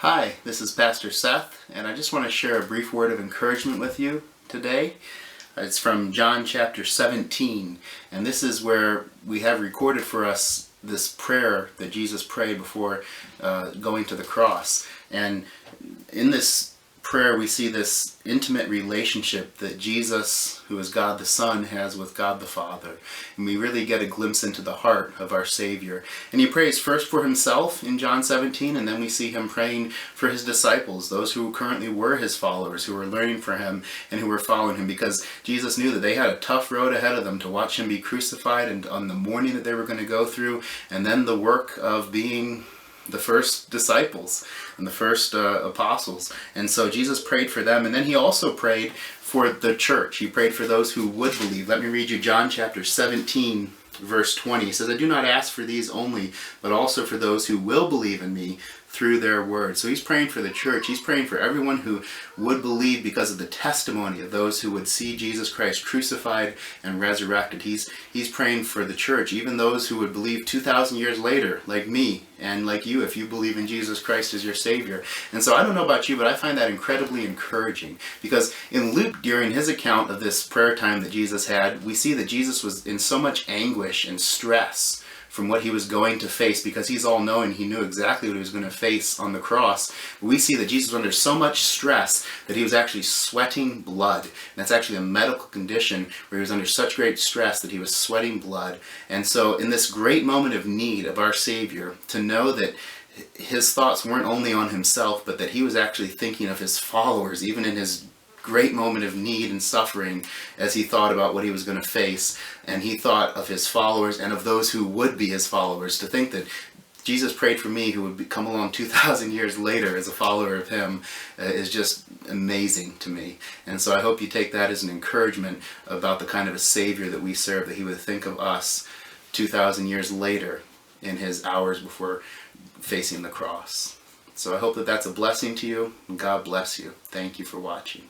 Hi, this is Pastor Seth, and I just want to share a brief word of encouragement with you today. It's from John chapter 17, and this is where we have recorded for us this prayer that Jesus prayed before going to the cross. And in this prayer, we see this intimate relationship that Jesus, who is God the Son, has with God the Father. And we really get a glimpse into the heart of our Savior. And he prays first for himself in John 17, and then we see him praying for his disciples, those who currently were his followers, who were learning from him and who were following him, because Jesus knew that they had a tough road ahead of them to watch him be crucified and on the morning that they were going to go through, and then the work of being the first disciples and the first apostles. And so Jesus prayed for them, and then he also prayed for the church. He prayed for those who would believe. Let me read you John chapter 17 verse 20. He says, "I do not ask for these only, but also for those who will believe in me through their word." So he's praying for the church. He's praying for everyone who would believe because of the testimony of those who would see Jesus Christ crucified and resurrected. He's praying for the church, even those who would believe 2,000 years later, like me and like you, if you believe in Jesus Christ as your Savior. And so I don't know about you, but I find that incredibly encouraging, because in Luke, during his account of this prayer time that Jesus had, we see that Jesus was in so much anguish and stress from what he was going to face, because he's all-knowing. He knew exactly what he was going to face on the cross. We see that Jesus was under so much stress that he was actually sweating blood. And that's actually a medical condition where he was under such great stress that he was sweating blood. And so in this great moment of need of our Savior, to know that his thoughts weren't only on himself, but that he was actually thinking of his followers, even in his great moment of need and suffering, as he thought about what he was going to face, and he thought of his followers and of those who would be his followers. To think that Jesus prayed for me, who would come along 2,000 years later as a follower of him, is just amazing to me. And so I hope you take that as an encouragement about the kind of a Savior that we serve, that he would think of us 2,000 years later in his hours before facing the cross. So I hope that that's a blessing to you, and God bless you. Thank you for watching.